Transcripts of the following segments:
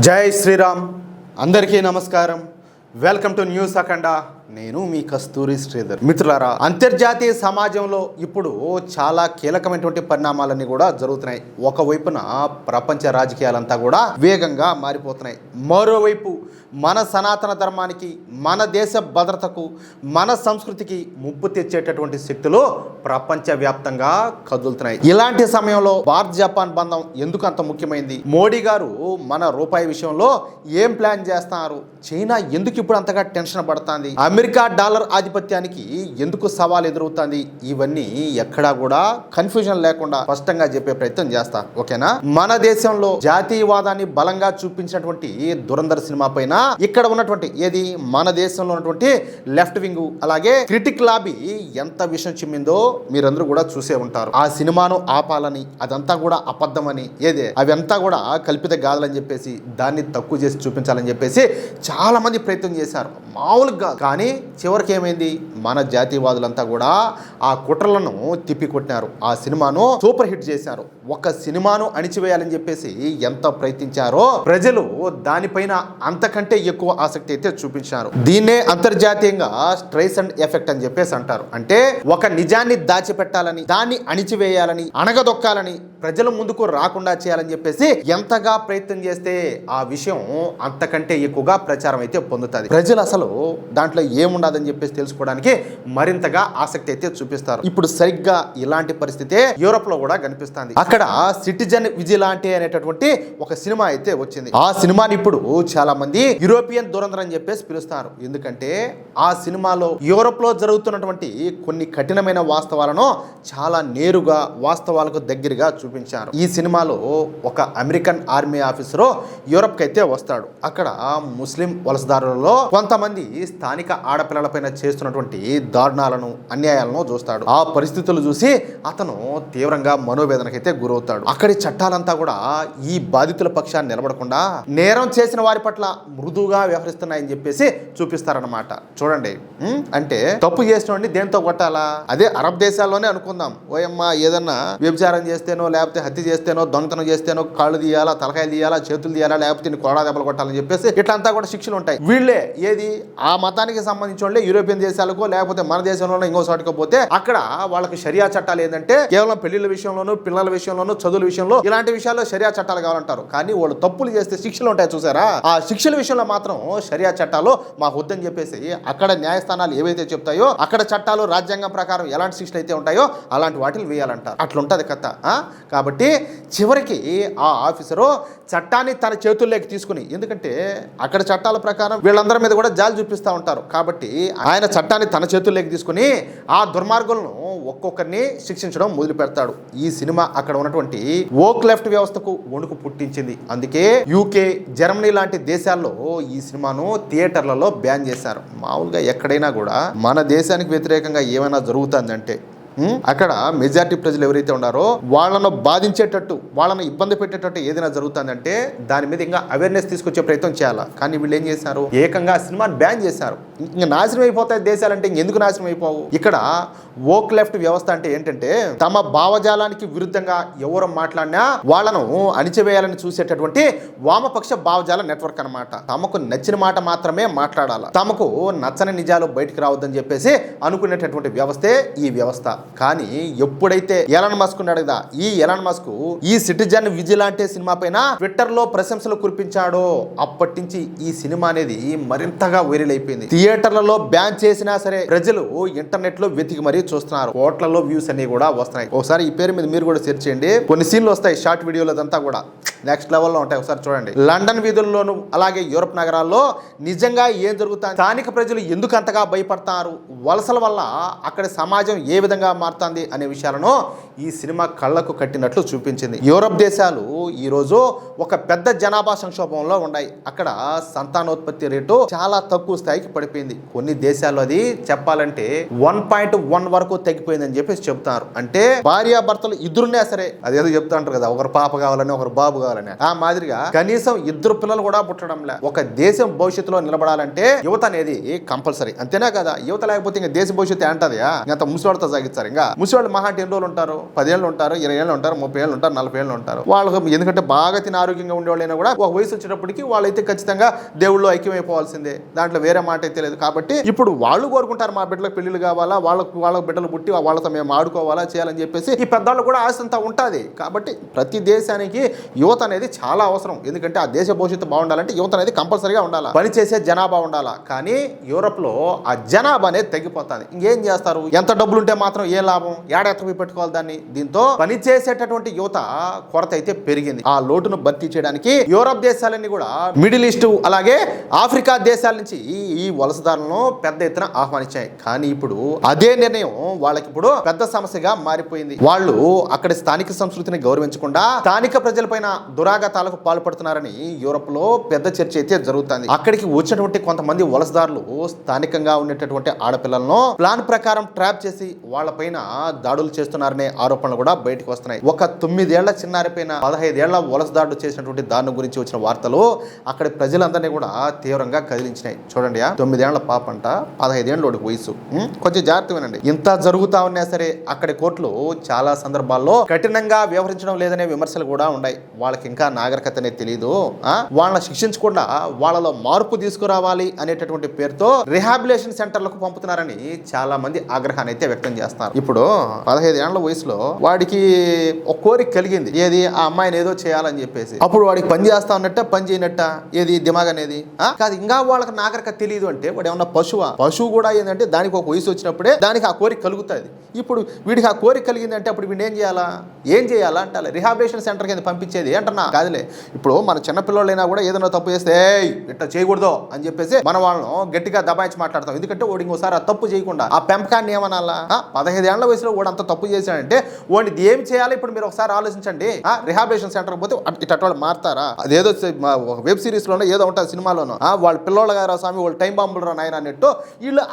జై శ్రీరామ్. అందరికీ నమస్కారం. వెల్కమ్ టు న్యూస్ అఖండ. నేను మీ కస్తూరి శ్రీధర్. మిత్రులారా, అంతర్జాతీయ సమాజంలో ఇప్పుడు చాలా కీలకమైనటువంటి పరిణామాలన్నీ కూడా జరుగుతున్నాయి. ఒకవైపున ప్రపంచ రాజకీయాలంతా కూడా వేగంగా మారిపోతున్నాయి. మరోవైపు మన సనాతన ధర్మానికి, మన దేశ భద్రతకు, మన సంస్కృతికి ముప్పు తెచ్చేటటువంటి శక్తులు ప్రపంచవ్యాప్తంగా కదులుతున్నాయి. ఇలాంటి సమయంలో భారత్ జపాన్ బంధం ఎందుకు అంత ముఖ్యమైంది? మోడీ గారు మన రూపాయి విషయంలో ఏం ప్లాన్ చేస్తున్నారు? చైనా ఎందుకు ఇప్పుడు అంతగా టెన్షన్ పడుతుంది? అమెరికా డాలర్ ఆధిపత్యానికి ఎందుకు సవాల్ ఎదురవుతుంది? ఇవన్నీ ఎక్కడా కూడా కన్ఫ్యూజన్ లేకుండా స్పష్టంగా చెప్పే ప్రయత్నం చేస్తా. ఓకేనా? మన దేశంలో జాతీయవాదాన్ని బలంగా చూపించినటువంటి దురంధర్ సినిమా పైన ఇక్కడ ఉన్నటువంటి మన దేశంలో ఉన్నటువంటి లెఫ్ట్ వింగ్ అలాగే క్రిటిక్ లాబీ ఎంత విషయం చిమ్మిందో మీరందరూ కూడా చూసే ఉంటారు. ఆ సినిమాను ఆపాలని, అదంతా కూడా అబద్ధమని, అవంతా కూడా కల్పిత గాథలని చెప్పేసి దాన్ని తక్కువ చేసి చూపించాలని చెప్పేసి చాలా మంది ప్రయత్నం చేశారు, మామూలుగా. కానీ చివరికి ఏమైంది? మన జాతీయవాదులంతా కూడా ఆ కుట్రలను తిప్పికొట్టినారు. ఆ సినిమాను సూపర్ హిట్ చేశారు. ఒక సినిమాను అణిచివేయాలని చెప్పేసి ఎంత ప్రయత్నించారో ప్రజలు దానిపైన అంతకంటే ఎక్కువ ఆసక్తి అయితే చూపించారు. దీన్నే అంతర్జాతీయంగా స్ట్రైస్ అండ్ ఎఫెక్ట్ అని చెప్పేసి అంటారు. అంటే ఒక నిజాన్ని దాచిపెట్టాలని, దాన్ని అణిచివేయాలని, అణగదొక్కాలని, ప్రజల ముందుకు రాకుండా చేయాలని చెప్పేసి ఎంతగా ప్రయత్నం చేస్తే ఆ విషయం అంతకంటే ఎక్కువగా ప్రచారం అయితే పొందుతుంది. ప్రజలు అసలు దాంట్లో ఏముండదని చెప్పేసి తెలుసుకోవడానికి మరింతగా ఆసక్తి అయితే చూపిస్తారు. ఇప్పుడు సరిగ్గా ఇలాంటి పరిస్థితే యూరోప్ లో కూడా కనిపిస్తుంది. అక్కడ సిటిజన్ విజిలాంటే అనేటటువంటి ఒక సినిమా అయితే వచ్చింది. ఆ సినిమాని ఇప్పుడు చాలా మంది యూరోపియన్ దురంధర్ అని చెప్పేసి పిలుస్తారు. ఎందుకంటే ఆ సినిమాలో యూరోప్ లో జరుగుతున్నటువంటి కొన్ని కఠినమైన వాస్తవాలను చాలా నేరుగా వాస్తవాలకు దగ్గరగా చూపించారు. ఈ సినిమాలో ఒక అమెరికన్ ఆర్మీ ఆఫీసర్ యూరోప్ కి అయితే వస్తాడు. అక్కడ ముస్లిం వలసదారులలో కొంతమంది స్థానిక ఆడపిల్లలపైన చేస్తున్నటువంటి దారుణాలను, అన్యాయాలను చూస్తాడు. ఆ పరిస్థితులు చూసి అతను తీవ్రంగా మనోవేదనకైతే గురవుతాడు. అక్కడి చట్టాలంతా కూడా ఈ బాధితుల పక్షాన్ని నిలబడకుండా నేరం చేసిన వారి పట్ల మృదువుగా వ్యవహరిస్తున్నాయని చెప్పేసి చూపిస్తారనమాట. చూడండి, అంటే తప్పు చేసిన దేంతో కొట్టాలా? అదే అరబ్ దేశాల్లోనే అనుకుందాం. ఓయమ్మ, ఏదన్నా వ్యభిచారం చేస్తేనో, లేకపోతే హత్య చేస్తేనో, దొంగతనం చేస్తేనో కాళ్ళు తీయాలా, తలకాయలు తీయాలా, చేతులు తీయాలా, లేకపోతే కొడా దెబ్బలు కొట్టాలని చెప్పేసి ఇట్లంతా కూడా శిక్షలు ఉంటాయి. వీళ్ళే ఆ మతానికి సంబంధించిన వాళ్ళే యూరోపియన్ దేశాలకు, లేకపోతే మన దేశంలోనూ ఇంకో చోటుకపోతే అక్కడ వాళ్ళకి షరియా చట్టాలు ఏంటంటే కేవలం పెళ్లిళ్ళ విషయంలోనూ, పిల్లల విషయంలోనూ, చదువుల విషయంలో, ఇలాంటి విషయాల్లో షరియా చట్టాలు కావాలంటారు. కానీ వాళ్ళు తప్పులు చేస్తే శిక్షలు ఉంటాయి చూసారా? ఆ శిక్షల విషయంలో మాత్రం షరియా చట్టాలు మాకు వద్దని చెప్పేసి అక్కడ న్యాయస్థానాలు ఏవైతే చెప్తాయో, అక్కడ చట్టాలు రాజ్యాంగం ప్రకారం ఎలాంటి శిక్షలు అయితే ఉంటాయో అలాంటి వాటిని వేయాలంటారు. అట్లుంటది కథ. కాబట్టి చివరికి ఆ ఆఫీసరు చట్టాన్ని తన చేతుల్లోకి తీసుకుని, ఎందుకంటే అక్కడ చట్టాల ప్రకారం వీళ్ళందరి మీద కూడా జాలి చూపిస్తూ ఉంటారు. కాబట్టి ఆయన చట్టాన్ని తన చేతుల్లోకి తీసుకుని ఆ దుర్మార్గులను ఒక్కొక్కరిని శిక్షించడం మొదలు పెడతాడు. ఈ సినిమా అక్కడ ఉన్నటువంటి వోక్ లెఫ్ట్ వ్యవస్థకు వణుకు పుట్టించింది. అందుకే యూకే, జర్మనీ లాంటి దేశాల్లో ఈ సినిమాను థియేటర్లలో బ్యాన్ చేశారు. మామూలుగా ఎక్కడైనా కూడా మన దేశానికి వ్యతిరేకంగా ఏమైనా జరుగుతుందంటే అక్కడ మెజారిటీ ప్రజలు ఎవరైతే ఉన్నారో వాళ్ళను బాధించేటట్టు, వాళ్ళను ఇబ్బంది పెట్టేటట్టు ఏదైనా జరుగుతుందంటే దాని మీద ఇంకా అవేర్నెస్ తీసుకొచ్చే ప్రయత్నం చేయాలి. కానీ వీళ్ళు ఏం చేశారు? ఏకంగా సినిమాని బ్యాన్ చేశారు. ఇంకా నాశనం అయిపోతాయి దేశాలంటే ఇంకెందుకు నాశనం అయిపోవు? ఇక్కడ వోక్ లెఫ్ట్ వ్యవస్థ అంటే ఏంటంటే తమ భావజాలానికి విరుద్ధంగా ఎవరు మాట్లాడినా వాళ్ళను అణిచివేయాలని చూసేటటువంటి వామపక్ష భావజాల నెట్వర్క్ అనమాట. తమకు నచ్చిన మాట మాత్రమే మాట్లాడాలి, తమకు నచ్చని నిజాలు బయటికి రావద్దని చెప్పేసి అనుకునేటటువంటి వ్యవస్థే ఈ వ్యవస్థ. కానీ ఎప్పుడైతే ఎలాన్ మస్క్ ఉన్నాడు కదా, ఈ ఎలాన్ మస్క్ ఈ సిటిజన్ విజిలాంటే సినిమా పైన ట్విట్టర్ లో ప్రశంసలు కురిపించాడో అప్పటి నుంచి ఈ సినిమా అనేది మరింతగా వైరల్ అయిపోయింది. థియేటర్లలో బ్యాన్ చేసినా సరే ప్రజలు ఇంటర్నెట్ లో వెతికి మరీ చూస్తున్నారు. కోట్లలో వ్యూస్ అన్ని కూడా వస్తున్నాయి. ఒకసారి ఈ పేరు మీద మీరు కూడా సెర్చ్ చేయండి. కొన్ని సీన్లు వస్తాయి షార్ట్ వీడియోలు, అదంతా కూడా నెక్స్ట్ లెవెల్లో ఉంటాయి. ఒకసారి చూడండి. లండన్ వీధుల్లోనూ అలాగే యూరోప్ నగరాల్లో నిజంగా ఏం జరుగుతుంది, స్థానిక ప్రజలు ఎందుకు అంతగా భయపడతారు, వలసల వల్ల అక్కడ సమాజం ఏ విధంగా మారుతుంది అనే విషయాలను ఈ సినిమా కళ్ళకు కట్టినట్లు చూపించింది. యూరోప్ దేశాలు ఈ రోజు ఒక పెద్ద జనాభా సంక్షోభంలో ఉన్నాయి. అక్కడ సంతానోత్పత్తి రేటు చాలా తక్కువ స్థాయికి పడిపోయింది. కొన్ని దేశాల్లో అది చెప్పాలంటే 1.1 వరకు తగ్గిపోయిందని చెప్పేసి చెప్తారు. అంటే భార్యాభర్తలు ఇద్దరున్నా సరే, అదేదో చెప్తా ఉంటారు కదా, ఒకరు పాప కావాలని ఒకరు బాబు కావాలి, కావాలని. ఆ మాదిరిగా కనీసం ఇద్దరు పిల్లలు కూడా పుట్టడం లే. ఒక దేశం భవిష్యత్తులో నిలబడాలంటే యువత అనేది కంపల్సరీ, అంతేనా కదా? యువత లేకపోతే ఇంకా దేశ భవిష్యత్తు ఏంటది? ఇంకా ముసలితో సాగిస్తారు. ఇంకా ముసలి మహా అంటే ఎన్ని రోజులు ఉంటారు? 10 ఏళ్ళు ఉంటారు, 20 ఏళ్ళు ఉంటారు, 30 ఏళ్ళు ఉంటారు, 40 ఏళ్ళు ఉంటారు. వాళ్ళకు ఎందుకంటే బాగా తిని ఆరోగ్యంగా ఉండేవాళ్ళైనా కూడా ఒక వయసు వచ్చేటప్పటికి వాళ్ళైతే ఖచ్చితంగా దేవుళ్ళు ఐక్యమైపోవాల్సిందే, దాంట్లో వేరే మాట అయితే లేదు. కాబట్టి ఇప్పుడు వాళ్ళు కోరుకుంటారు మా బిడ్డలకు పెళ్లిళ్ళు కావాలా, వాళ్ళ బిడ్డలు పుట్టి వాళ్ళతో మేము ఆడుకోవాలా, చేయాలని చెప్పేసి ఈ పెద్దవాళ్ళు కూడా ఆశ అంతా ఉంటుంది. కాబట్టి ప్రతి దేశానికి యువత అనేది చాలా అవసరం. ఎందుకంటే ఆ దేశ భవిష్యత్తు బాగుండాలంటే యువత అనేది కంపల్సరీగా ఉండాలి, పనిచేసే జనాభా ఉండాలా. కానీ యూరోప్ లో ఆ జనాభా అనేది తగ్గిపోతుంది. ఇంకేం చేస్తారు? ఎంత డబ్బులు ఉంటే మాత్రం ఏ లాభం? ఏడాది పెట్టుకోవాలి దాన్ని. దీంతో పని చేసేటటువంటి యువత కొరత అయితే పెరిగింది. ఆ లోటును భర్తీ చేయడానికి యూరోప్ దేశాలన్నీ కూడా మిడిల్ ఈస్ట్ అలాగే ఆఫ్రికా దేశాల నుంచి ఈ వలసదారులను పెద్ద ఎత్తున ఆహ్వానించాయి. కానీ ఇప్పుడు అదే నిర్ణయం వాళ్ళకి ఇప్పుడు పెద్ద సమస్యగా మారిపోయింది. వాళ్ళు అక్కడి స్థానిక సంస్కృతిని గౌరవించకుండా స్థానిక ప్రజలపైన దురాఘాతాలకు పాల్పడుతున్నారని యూరోప్ లో పెద్ద చర్చ అయితే జరుగుతుంది. అక్కడికి వచ్చినటువంటి కొంతమంది వలసదారులు స్థానికంగా ఉండేటటువంటి ఆడపిల్లలను ప్లాన్ ప్రకారం ట్రాప్ చేసి వాళ్ళపైన దాడులు చేస్తున్నారనే ఆరోపణలు కూడా బయటకు వస్తున్నాయి. ఒక 9 ఏళ్ల చిన్నారి పైన 15 ఏళ్ల వలసదాడులు చేసినటువంటి దారుణం గురించి వచ్చిన వార్తలు అక్కడి ప్రజలందరినీ కూడా తీవ్రంగా కదిలించినాయి. చూడండి, 9 ఏళ్ల పాప అంట, 15 ఏళ్ళ వయసు. కొంచెం జాగ్రత్త వినండి. ఇంత జరుగుతా ఉన్నా సరే అక్కడి కోర్టులు చాలా సందర్భాల్లో కఠినంగా వ్యవహరించడం లేదనే విమర్శలు కూడా ఉన్నాయి. వాళ్ళకి ఇంకా నాగరికత అనేది తెలియదు, వాళ్ళని శిక్షించకుండా వాళ్ళలో మార్పు తీసుకురావాలి అనేటటువంటి పేరుతో రిహాబిలేషన్ సెంటర్లకు పంపుతున్నారని చాలా మంది ఆగ్రహాన్ని అయితే వ్యక్తం చేస్తున్నారు. ఇప్పుడు 15 ఏళ్ల వయసులో వాడికి ఒక కోరిక కలిగింది, ఏది? ఆ అమ్మాయిని ఏదో చేయాలని చెప్పేసి. అప్పుడు వాడికి పని చేస్తా ఉన్నట్ట, పని చేయనట్ట, ఏది దిమాగ్ అనేది కాదు. ఇంకా వాళ్ళకి నాగరికత తెలియదు అంటే వాడు ఏమన్నా పశువు కూడా ఏంటంటే దానికి ఒక వయసు వచ్చినప్పుడే దానికి ఆ కోరిక కలుగుతుంది. ఇప్పుడు వీడికి ఆ కోరిక కలిగిందంటే అప్పుడు వీడు ఏం చేయాలా అంటే రిహాబిలేషన్ సెంటర్ కింద పంపించేది అంటున్నా కాదులే. ఇప్పుడు మన చిన్నపిల్లలైనా కూడా ఏదైనా తప్పు చేస్తే ఇట్లా చేయకూడదు అని చెప్పేసి మన వాళ్ళను గట్టిగా దబాయించి మాట్లాడతాం. ఎందుకంటే వాడికి ఇంకోసారి ఆ తప్పు చేయకుండా ఆ పెంపకాన్ని ఏమనాలా? 15 ఏళ్ల వయసులో వాడు అంత తప్పు చేశాడంటే వాడిని ఏం చేయాలి? ఇప్పుడు మీరు ఒకసారి ఆలోచించండి. రిహాబిలేషన్ సెంటర్ పోతే ఇట్లా వాళ్ళు మారుతారా? అదేదో వెబ్ సిరీస్ లోనో ఏదో ఉంటుంది, సినిమాలోనో వాళ్ళ పిల్లలు గారు స్వామి వాళ్ళు టైం బాంబులు రా నాయన అన్నట్టు వీళ్ళు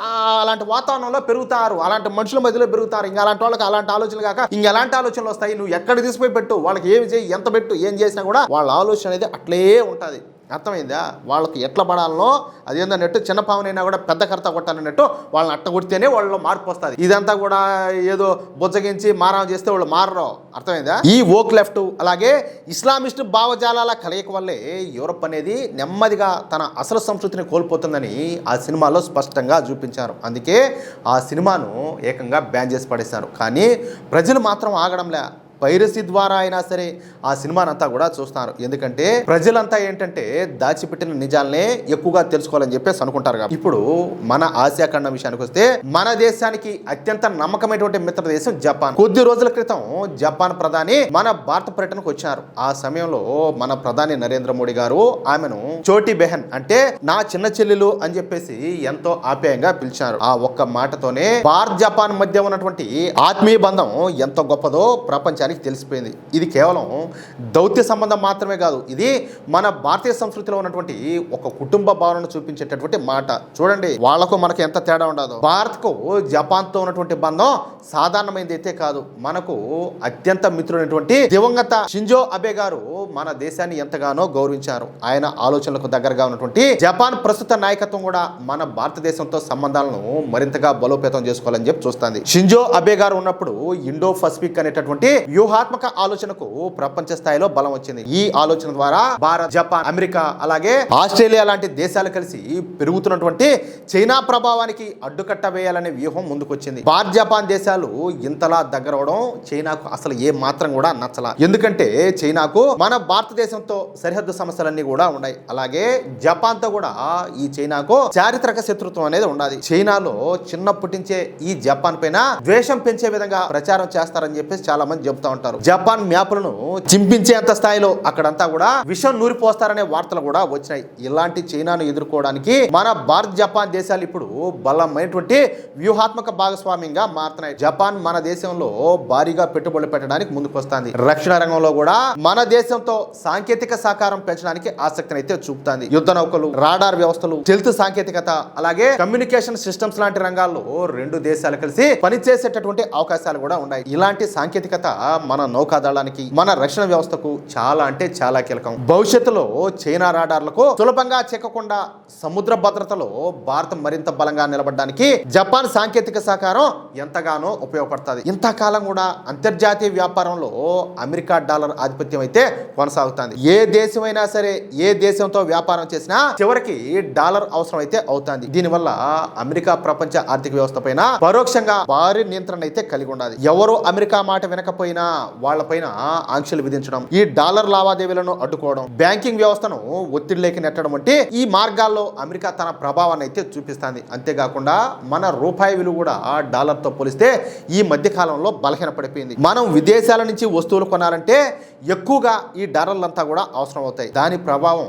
అలాంటి వాతావరణంలో పెరుగుతారు, అలాంటి మనుషుల మధ్యలో పెరుగుతారు. ఇంకా అలాంటి వాళ్ళకి అలాంటి ఆలోచనలు కాక ఇంకెలాంటి ఆలోచనలు వస్తాయి? నువ్వు ఎక్కడ తీసుకుపోయి పెట్టు, వాళ్ళకి ఏమి చేయి, ఎంత పెట్టు, ఏం చేసినా కూడా వాళ్ళ ఆలోచన అనేది అట్లే ఉంటుంది. అర్థమైందా? వాళ్ళకి ఎట్లా పడాలనో అదేందన్నట్టు చిన్న పావునైనా కూడా పెద్ద కర్త కొట్టాలన్నట్టు వాళ్ళని అట్ట కొడితేనే వాళ్ళలో మార్పు వస్తుంది. ఇదంతా కూడా ఏదో బుజ్జగించి మారం చేస్తే వాళ్ళు మారరు. అర్థమైందా? ఈ వోక్ లెఫ్ట్ అలాగే ఇస్లామిస్ట్ భావజాలాల కలయిక వల్లే యూరోప్ అనేది నెమ్మదిగా తన అసలు సంస్కృతిని కోల్పోతుందని ఆ సినిమాలో స్పష్టంగా చూపించారు. అందుకే ఆ సినిమాను ఏకంగా బ్యాన్ చేసి పడేశారు. కానీ ప్రజలు మాత్రం ఆగడంలే. పైరసీ ద్వారా అయినా సరే ఆ సినిమానంతా కూడా చూస్తున్నారు. ఎందుకంటే ప్రజలంతా ఏంటంటే దాచిపెట్టిన నిజాలనే ఎక్కువగా తెలుసుకోవాలని చెప్పేసి అనుకుంటారు. కాబట్టి ఇప్పుడు మన ఆసియా ఖండం విషయానికి వస్తే మన దేశానికి అత్యంత నమ్మకమైనటువంటి మిత్ర దేశం జపాన్. కొద్ది రోజుల క్రితం జపాన్ ప్రధాని మన భారత పర్యటనకు వచ్చారు. ఆ సమయంలో మన ప్రధాని నరేంద్ర మోడీ గారు ఆమెను చోటీ బెహన్ అంటే నా చిన్న చెల్లెలు అని చెప్పేసి ఎంతో ఆప్యాయంగా పిలిచారు. ఆ ఒక్క మాటతోనే భారత్ జపాన్ మధ్య ఉన్నటువంటి ఆత్మీయ బంధం ఎంత గొప్పదో ప్రపంచానికి తెలిసిపోయింది. ఇది కేవలం దౌత్య సంబంధం మాత్రమే కాదు, ఇది మన భారతీయ సంస్కృతిలో ఉన్నటువంటి ఒక కుటుంబ భావనను చూపించేటటువంటి మాట. చూడండి, వాళ్లకు మనకు ఎంత తేడా ఉండదు. భారత్కు జపాన్తో ఉన్నటువంటి బంధం సాధారణమైనది అయితే కాదు. మనకు అత్యంత మిత్రుడైనటువంటి దివంగత షింజో అబే గారు మన దేశాన్ని ఎంతగానో గౌరవించారు. ఆయన ఆలోచనలకు దగ్గరగా ఉన్నటువంటి జపాన్ ప్రస్తుత నాయకత్వం కూడా మన భారతదేశంతో సంబంధాలను మరింతగా బలోపేతం చేసుకోవాలని చెప్పి చూస్తుంది. షింజో అబే గారు ఉన్నప్పుడు ఇండో పసిఫిక్ అనేటటువంటి వ్యూహాత్మక ఆలోచనకు ప్రపంచ స్థాయిలో బలం వచ్చింది. ఈ ఆలోచన ద్వారా భారత్, జపాన్, అమెరికా అలాగే ఆస్ట్రేలియా లాంటి దేశాలు కలిసి పెరుగుతున్నటువంటి చైనా ప్రభావానికి అడ్డుకట్ట వేయాలనే వ్యూహం ముందుకొచ్చింది. భారత్, జపాన్ దేశాలు ఇంతలా దగ్గర అవడం చైనాకు అసలు ఏ మాత్రం కూడా నచ్చల. ఎందుకంటే చైనాకు మన భారతదేశంతో సరిహద్దు సమస్యలన్నీ కూడా ఉన్నాయి. అలాగే జపాన్ తో కూడా ఈ చైనాకు చారిత్రక శత్రుత్వం అనేది ఉండాలి. చైనాలో చిన్నప్పటి నుంచే ఈ జపాన్ పైన ద్వేషం పెంచే విధంగా ప్రచారం చేస్తారని చెప్పేసి చాలా మంది చెప్తా ఉంటారు. జపాన్ మ్యాప్లను చింపించేంత స్థాయిలో అక్కడంతా కూడా విషం నూరిపోస్తారనే వార్తలు కూడా వచ్చినాయి. ఇలాంటి చైనాను ఎదుర్కోవడానికి మన భారత్, జపాన్ దేశాలు ఇప్పుడు బలమైనటువంటి వ్యూహాత్మక భాగస్వామ్యంగా మారుతున్నాయి. జపాన్ మన దేశంలో భారీగా పెట్టుబడులు పెట్టడానికి ముందుకు వస్తుంది. రక్షణ రంగంలో కూడా మన దేశంతో సాంకేతిక సహకారం పెంచడానికి ఆసక్తిని అయితే చూపుతుంది. యుద్ధ నౌకలు, రాడార్ వ్యవస్థలు, స్టెల్త్ సాంకేతికత అలాగే కమ్యూనికేషన్ సిస్టమ్స్ లాంటి రంగాల్లో రెండు దేశాలు కలిసి పనిచేసేటటువంటి అవకాశాలు కూడా ఉన్నాయి. ఇలాంటి సాంకేతికత మన నౌకాదళానికి, మన రక్షణ వ్యవస్థకు చాలా అంటే చాలా కీలకం. భవిష్యత్తులో చైనా రాడార్లకు సులభంగా చిక్కకుండా సముద్ర భద్రతలో భారత్ మరింత బలంగా నిలబడడానికి జపాన్ సాంకేతిక సహకారం ఎంతగానో ఉపయోగపడుతుంది. ఇంతకాలం కూడా అంతర్జాతీయ వ్యాపారంలో అమెరికా డాలర్ ఆధిపత్యం అయితే కొనసాగుతుంది. ఏ దేశమైనా సరే ఏ దేశంతో వ్యాపారం చేసినా చివరికి డాలర్ అవసరం అయితే అవుతుంది. దీనివల్ల అమెరికా ప్రపంచ ఆర్థిక వ్యవస్థ పైన పరోక్షంగా భారీ నియంత్రణ అయితే కలిగి ఉండాలి. ఎవరు అమెరికా మాట వినకపోయినా వాళ్ళపైన ఆంక్షలు విధించడం, ఈ డాలర్ లావాదేవీలను అడ్డుకోవడం, బ్యాంకింగ్ వ్యవస్థను ఒత్తిడిలోకి నెట్టడం వంటి ఈ మార్గాల్లో అమెరికా తన ప్రభావాన్ని అయితే చూపిస్తుంది. అంతేకాకుండా మన రూపాయి విలువ కూడా డాలర్ తో పోలిస్తే ఈ మధ్య కాలంలో బలహీన పడిపోయింది. మనం విదేశాల నుంచి వస్తువులు కొనాలంటే ఎక్కువగా ఈ డాలర్లంతా కూడా అవసరం అవుతాయి. దాని ప్రభావం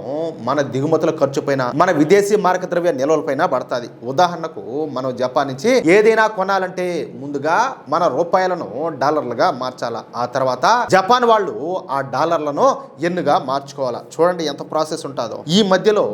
మన దిగుమతుల ఖర్చు పైన, మన విదేశీ మారక ద్రవ్య నిల్వల పైన పడుతుంది. ఉదాహరణకు మనం జపాన్ నుంచి ఏదైనా కొనాలంటే ముందుగా మన రూపాయలను డాలర్లుగా మార్చాలా, ఆ తర్వాత జపాన్ వాళ్ళు ఆ డాలర్లను ఎన్నుగా మార్చుకోవాలా. చూడండి ఎంత ప్రాసెస్ ఉంటుందో. ఈ మధ్యలో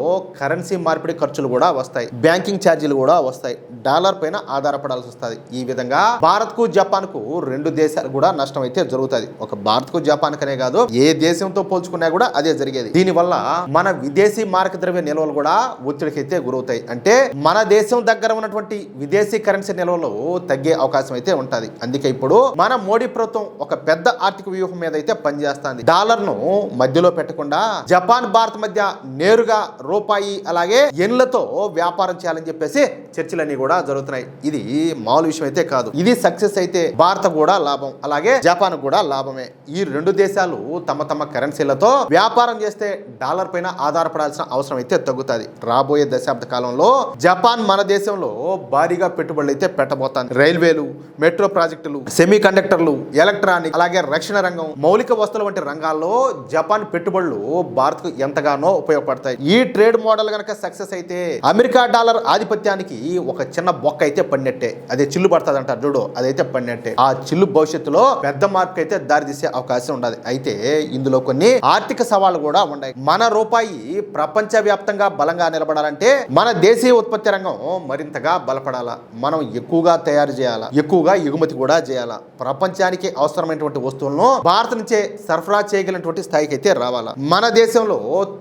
కరెన్సీ మార్పిడి ఖర్చులు కూడా వస్తాయి, బ్యాంకింగ్ ఛార్జీలు కూడా వస్తాయి, డాలర్ పైన ఆధారపడాల్సి వస్తుంది. ఈ విధంగా భారత్ కు జపాన్ కు రెండు దేశాలు కూడా నష్టం అయితే జరుగుతుంది. ఒక భారత్ కు జపాన్ కనే కాదు, ఏ దేశంతో పోల్చుకున్నా కూడా అదే జరిగేది. దీనివల్ల మన విదేశీ మారక ద్రవ్య నిల్వలు కూడా ఒత్తిడికి అయితే గురవుతాయి. అంటే మన దేశం దగ్గర ఉన్నటువంటి విదేశీ కరెన్సీ నిల్వలు తగ్గే అవకాశం అయితే ఉంటది. అందుకే ఇప్పుడు మన మోడీ ప్రభుత్వం ఒక పెద్ద ఆర్థిక వ్యూహం మీద అయితే పనిచేస్తుంది. డాలర్ ను మధ్యలో పెట్టకుండా జపాన్ భారత్ మధ్య నేరుగా రూపాయి అలాగే ఎన్లతో వ్యాపారం చేయాలని చెప్పేసి చర్చలన్నీ కూడా జరుగుతున్నాయి. ఇది మామూలు విషయం అయితే కాదు. ఇది సక్సెస్ అయితే భారత్ కూడా లాభం, అలాగే జపాన్ కూడా లాభమే. ఈ రెండు దేశాలు తమ తమ కరెన్సీలతో వ్యాపారం చేస్తే డాలర్ పైన ఆధారపడాల్సిన అవసరం అయితే తగ్గుతుంది. రాబోయే దశాబ్ద కాలంలో జపాన్ మన దేశంలో భారీగా పెట్టుబడులు అయితే పెట్టబోతోంది. రైల్వేలు, మెట్రో ప్రాజెక్టులు, సెమీ కండక్టర్లు, ఎలక్ట్రానిక్ అలాగే రక్షణ రంగం, మౌలిక వస్తువుల వంటి రంగాల్లో జపాన్ పెట్టుబడులు భారత్ కు ఎంతగానో ఉపయోగపడతాయి. ఈ ట్రేడ్ మోడల్ గనక సక్సెస్ అయితే అమెరికా డాలర్ ఆధిపత్యానికి ఒక చిన్న బొక్క అయితే పడినట్టే. అదే చిల్లు పడుతుంది అంటారు చూడు, అదైతే పడినట్టే. ఆ చిల్లు భవిష్యత్తులో పెద్ద మార్పు అయితే దారితీసే అవకాశం ఉండదు. అయితే ఇందులో కొన్ని ఆర్థిక సవాళ్లు కూడా ఉన్నాయి. మన రూపాయి ప్రపంచ వ్యాప్తంగా బలంగా నిలబడాలంటే మన దేశీయ ఉత్పత్తి రంగం మరింతగా బలపడాలా. మనం ఎక్కువగా తయారు చేయాలా, ఎక్కువగా ఎగుమతి కూడా చేయాలా. ప్రపంచానికి అవసరమైనటువంటి వస్తువులను భారత్ నుంచే సరఫరా చేయగలిగినటువంటి స్థాయికి అయితే రావాలా. మన దేశంలో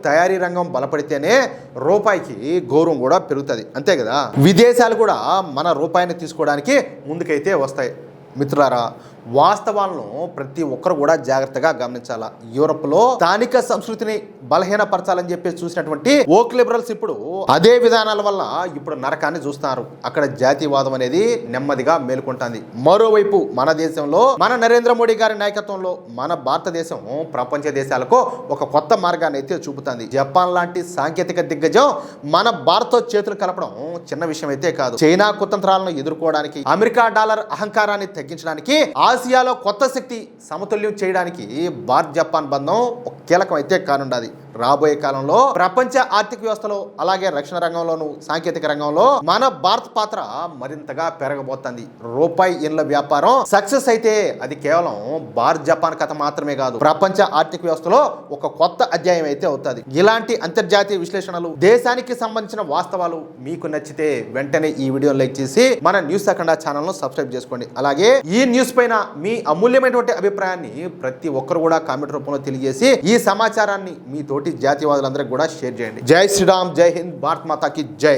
తయారీ రంగం బలపడితేనే రూపాయికి గౌరవం కూడా పెరుగుతుంది. అంతే కదా, విదేశాలు కూడా మన రూపాయిని తీసుకోవడానికి ముందుకైతే వస్తాయి. మిత్రులారా, వాస్తవాలను ప్రతి ఒక్కరు కూడా జాగ్రత్తగా గమనించాలా. యూరోప్లో స్థానిక సంస్కృతిని బలహీనపరచాలని చెప్పి చూసినటువంటి ఓక్ లిబరల్స్ ఇప్పుడు అదే విధానాల వల్ల ఇప్పుడు నరకాన్ని చూస్తున్నారు. అక్కడ జాతీయవాదం అనేది నెమ్మదిగా మేలుకుంటుంది. మరోవైపు మన దేశంలో మన నరేంద్ర మోడీ గారి నాయకత్వంలో మన భారతదేశం ప్రపంచ దేశాలకు ఒక కొత్త మార్గాన్ని అయితే చూపుతుంది. జపాన్ లాంటి సాంకేతిక దిగ్గజం మన భారత్తో చేతులు కలపడం చిన్న విషయం అయితే కాదు. చైనా కుతంత్రాలను ఎదుర్కోవడానికి, అమెరికా డాలర్ అహంకారాన్ని తగ్గించడానికి, ఆసియాలో కొత్త శక్తి సమతుల్యం చేయడానికి భారత్ జపాన్ బంధం ఒక కీలకం అయితే కానుండాది. రాబోయే కాలంలో ప్రపంచ ఆర్థిక వ్యవస్థలో అలాగే రక్షణ రంగంలోను సాంకేతిక రంగంలో మన భారత్ పాత్ర మరింతగా పెరగబోతుంది. రూపాయి ఎన్ల వ్యాపారం సక్సెస్ అయితే అది కేవలం భారత్ జపాన్ కథ మాత్రమే కాదు, ప్రపంచ ఆర్థిక వ్యవస్థలో ఒక కొత్త అధ్యాయం అయితే అవుతుంది. ఇలాంటి అంతర్జాతీయ విశ్లేషణలు, దేశానికి సంబంధించిన వాస్తవాలు మీకు నచ్చితే వెంటనే ఈ వీడియో లైక్ చేసి మన న్యూస్ అఖండ ఛానల్ ను సబ్స్క్రైబ్ చేసుకోండి. అలాగే ఈ న్యూస్ పైన మీ అమూల్యమైనటువంటి అభిప్రాయాన్ని ప్రతి ఒక్కరు కూడా కామెంట్ రూపంలో తెలియజేసి ఈ సమాచారాన్ని మీ తోటి జాతీయవాదులందరికీ కూడా షేర్ చేయండి. జై శ్రీరామ్, జై హింద్, భారత్ మాతాకి జై.